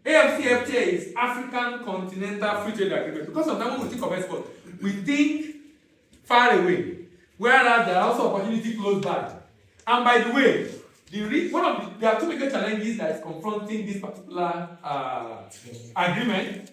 AFCFTA is African Continental Free Trade Agreement. Because sometimes when we think of export, we think far away, whereas there are also opportunities close by. And by the way, there are two major challenges that is confronting this particular agreement.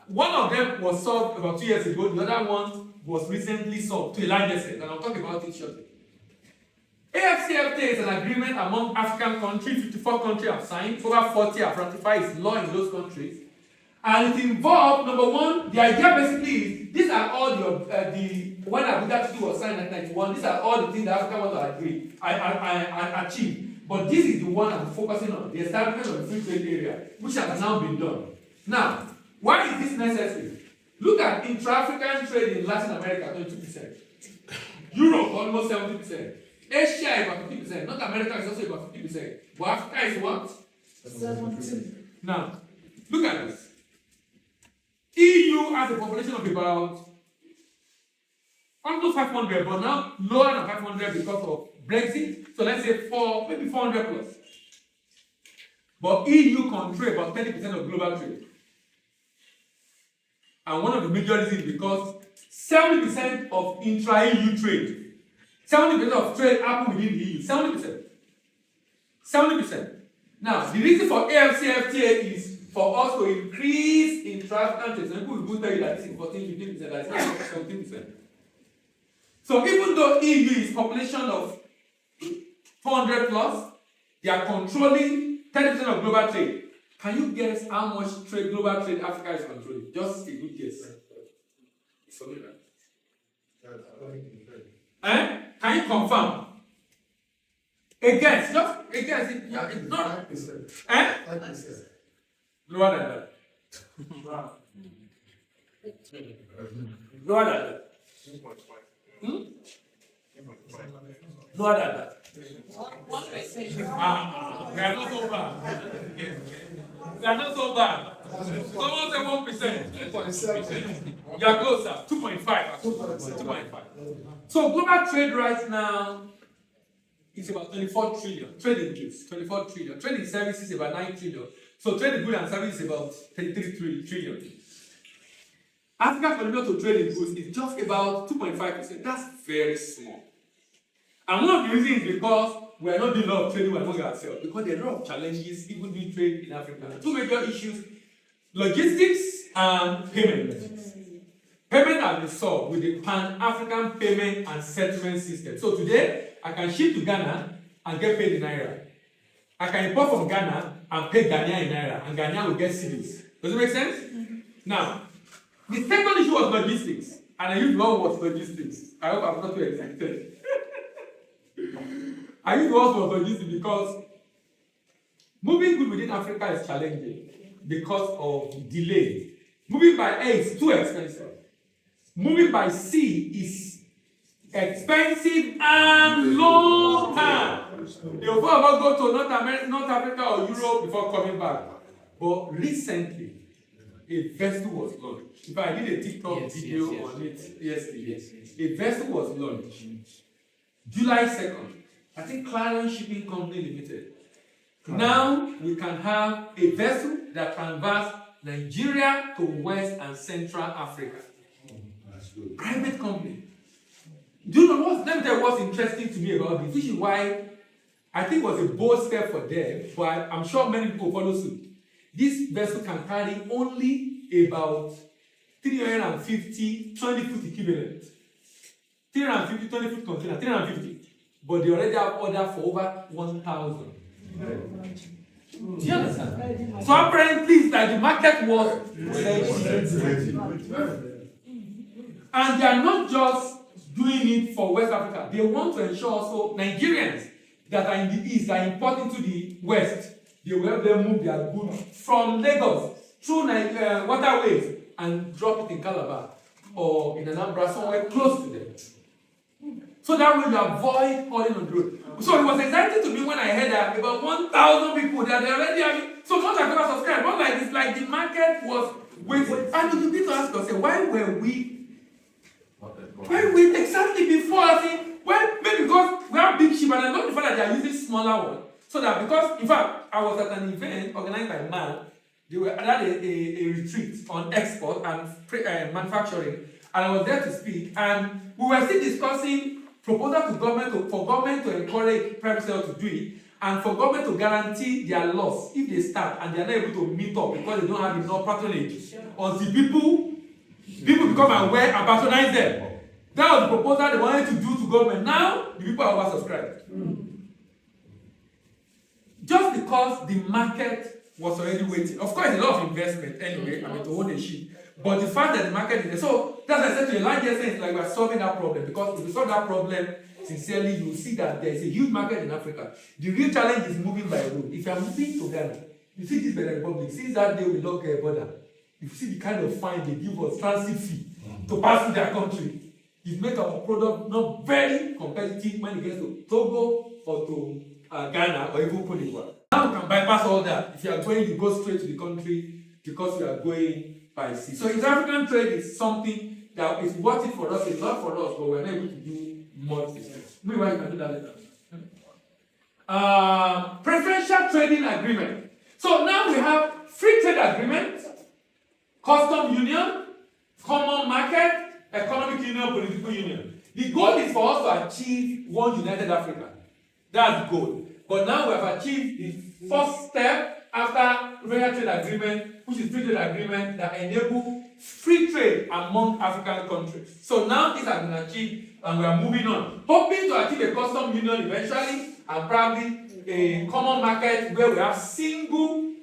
One of them was solved about 2 years ago. The other one was recently solved to a large extent, and I'll talk about it shortly. AFCFTA is an agreement among African countries. 54 countries have signed. Over 40 have ratified its law in those countries. And it involved, number one, the idea basically is these are all when Abuja Treaty was signed in 1991, these are all the things that Africa want to agree, achieve. But this is the one I'm focusing on, the establishment of the free trade area, which has now been done. Now, why is this necessary? Look at intra-African trade in Latin America, 22%. Europe, almost 70%. Asia, about 50%. North America is also about 50%. But Africa is what? 17%. Now, look at this. EU has a population of about almost 500, but now lower than 500 because of Brexit. So let's say maybe 400 plus. But EU control about 30% of global trade. And one of the major reasons is because 70% of intra-EU trade, 70% of trade happen within the EU. 70%. 70%. Now, the reason for AFCFTA is for us to increase intra-African trade. Some people will tell you that this is 14-15%, that is not 17%. So even though EU is population of 400 plus, they are controlling 30% of global trade. Can you guess how much global trade Africa is controlling? Just a good guess. It's for me, right? Can you confirm? A guess, just a guess. It's not. 5%. Lower than that. Lower than that. Lower than that. We are not so bad. We are not so bad. Someone said 1%. You are closer. 2.5. 2.5. So global trade right now is about 24 trillion. Trade in goods, 24 trillion. Trade in services is about 9 trillion. So trade in goods and services is about 33 trillion. Africa's contribution to trade in goods is just about 2.5%. That's very small. And one of the reasons is because we are not doing a lot of trading among ourselves, because there are a lot of challenges even doing trade in Africa. Two major issues: logistics and payment. Payment has been solved with the Pan-African Payment and Settlement System. So today, I can ship to Ghana and get paid in Naira. I can import from Ghana and pay Ghanaian in Naira, and Ghanaian will get cedis. Does it make sense? Mm-hmm. Now, the second issue was logistics, and I use one word, logistics. I hope I'm not too excited. I use one word, logistics, because moving goods within Africa is challenging because of delay. Moving by air is too expensive. Moving by sea is expensive and long time. They will go to North Africa or Europe before coming back. But recently, a vessel was launched. In fact, I did a TikTok video on it yesterday. A vessel was launched July 2nd. I think Clarion Shipping Company Limited. Now we can have a vessel that transverse Nigeria to West and Central Africa. Private company. Do you know what? Let me tell you what's interesting to me about this. Which is why I think it was a bold step for them, but I'm sure many people follow suit. This vessel can carry only about 350 20-foot equivalent. 350 20-foot container, 350. But they already have order for over 1,000. Do you understand? So apparently it's like the market was and they are not just doing it for West Africa. They want to ensure also Nigerians that are in the East are importing to the West. They will help them move their goods from Lagos through waterways and drop it in Calabar or in Anambra, somewhere close to them. So that way you avoid falling on the road. So it was exciting to me when I heard that about 1,000 people that they already having. So not like people subscribe, not like it's like the market was waiting. And you need to ask yourself, why were we exactly before? I think, well, maybe because we have big ship and I love the fact that they are using smaller ones. So that because, in fact, I was at an event organized by MAN They were at a retreat on export and manufacturing, and I was there to speak, and we were still discussing proposal to for government to encourage private sector to do it, and for government to guarantee their loss if they start and they are not able to meet up because they don't have enough patronage until people become aware and patronize them. That was the proposal they wanted to do to government. Now the people are oversubscribed. Just because the market was already waiting. Of course, a lot of investment anyway, to own a ship. But the fact that the market is there. So that's why I said to you, like yesterday, it's like we're solving that problem. Because if we solve that problem sincerely, you will see that there is a huge market in Africa. The real challenge is moving by road. If you are moving to Ghana, you see this Benin Republic, since that day we lock a border, if you see the kind of fine they give us transit fee to pass through their country, it makes our product not very competitive when it gets to Togo or to Ghana or even Cote d'Ivoire. Now you can bypass all that. If you are going, you go straight to the country because you are going by sea. So inter-African trade is something that is worth it for us, it's not for us, but we're not able to do much business. Meanwhile, you can do that later. Preferential trading agreement. So now we have free trade agreement, custom union, common market, economic union, political union. The goal is for us to achieve one united Africa. That's the goal. But now we have achieved the first step after preferential trade agreement, which is free trade agreement that enable free trade among African countries. So now this has been achieved and we are moving on, hoping to achieve a custom union eventually and probably a common market where we have single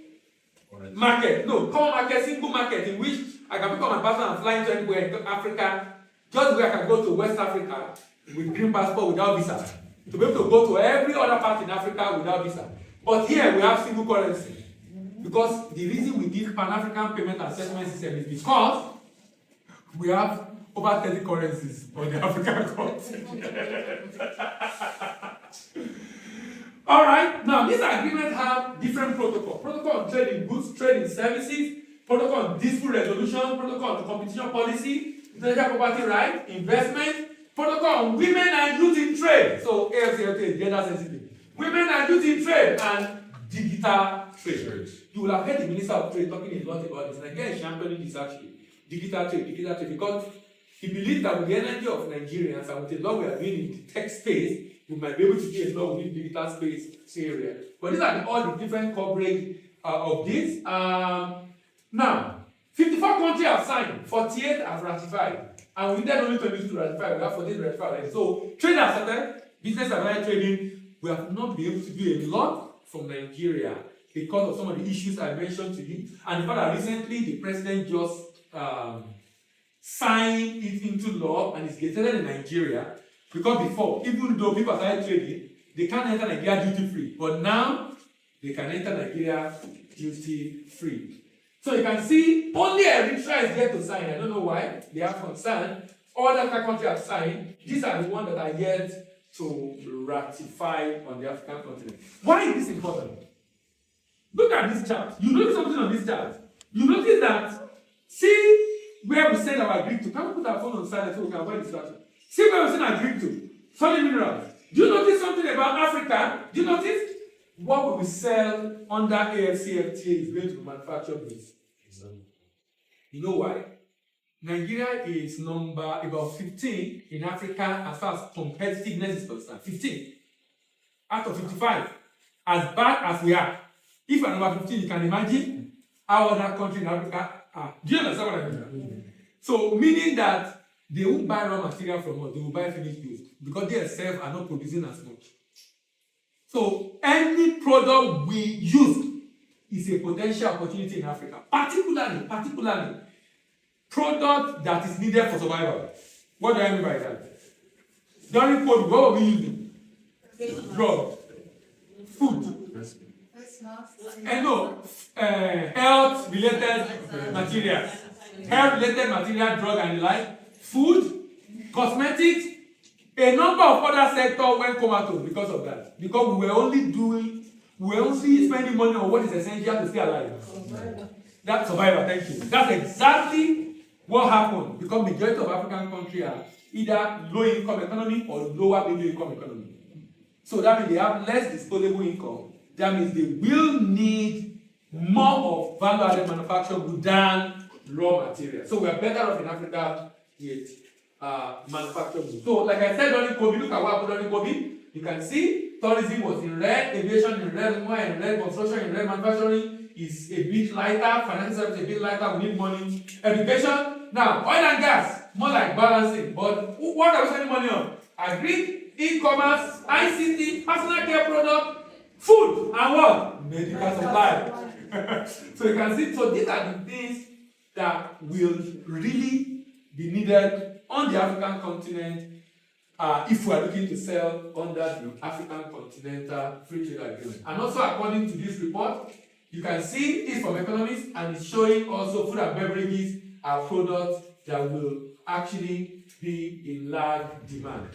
market. No, common market, single market in which I can pick up my passport and fly into anywhere in Africa, just where I can go to West Africa with green passport without visa, to be able to go to every other part in Africa without visa. But here we have single currency. Because the reason we did Pan-African payment and settlement system is because we have over 30 currencies on the African continent. All right, now these agreements have different protocols. Protocol on trade in goods, trade in services, protocol on dispute resolution, protocol on competition policy, intellectual property right, investment, protocol on women and youth in trade. So AFCFTA is gender sensitive. Women and youth in trade and digital trade. You will have heard the Minister of Trade talking a lot about this. Nigeria is championing this actually. Digital trade, because he believes that with the energy of Nigerians and with the law we are doing in the tech space, we might be able to do a law within the digital space area. But these are all the different coverage of this. Now, 54 countries have signed, 48 have ratified, and we need only 22 to ratify. We have 48 to ratify already. So, trade has started, business and trading. We have not been able to do a lot from Nigeria because of some of the issues I mentioned to you. And in fact, that recently the president just signed it into law and it's gazetted in Nigeria. Because before, even though people started trading, they can't enter Nigeria duty free. But now, they can enter Nigeria duty free. So you can see, only Eritrea is yet to sign. I don't know why. They have concern. All the other countries have signed. These are the ones that are yet to ratify on the African continent. Why is this important? Look at this chart. You notice something on this chart. You notice that, see where we send our Greek to. Can we put our phone on silent so we can avoid distraction? See where we send our Greek to. Solid minerals. Do you notice something about Africa? Do you notice? What we sell under AFCFTA is going to be manufactured goods. You know why? Nigeria is number about 15 in Africa as far as competitiveness is concerned. 15 out of 55. As bad as we are. If we're number 15, you can imagine how other countries in Africa are. Do you understand what I mean? So, meaning that they won't buy raw material from us, they will buy finished goods because they themselves are not producing as much. So, any product we use is a potential opportunity in Africa, particularly product that is needed for survival. What do I mean by that? During COVID, what were we using? Drugs, food, and health-related materials, drug and the like, food, cosmetics. A number of other sectors went comatose because of that. Because we were only spending money on what is essential to stay alive. That's survival, thank you. That's exactly what happened. Because majority of African countries are either low-income economy or lower middle-income economy. So that means they have less disposable income. That means they will need more of value-added manufactured goods than raw materials. So we are better off in Africa with manufactured goods. So, like I said during COVID, look at what happened during COVID. You can see tourism was in red, aviation in red, more in red, construction in red, manufacturing is a bit lighter, financial services a bit lighter, we need money. Education, now oil and gas, more like balancing. But what are we spending money on? Agri, e-commerce, ICT, personal care product, food, and what? Medical supply. So you can see, so these are the things that will really be needed on the African continent if we are looking to sell under the African Continental Free Trade Agreement. And also, according to this report, you can see it's from economists and it's showing also food and beverages are products that will actually be in large demand.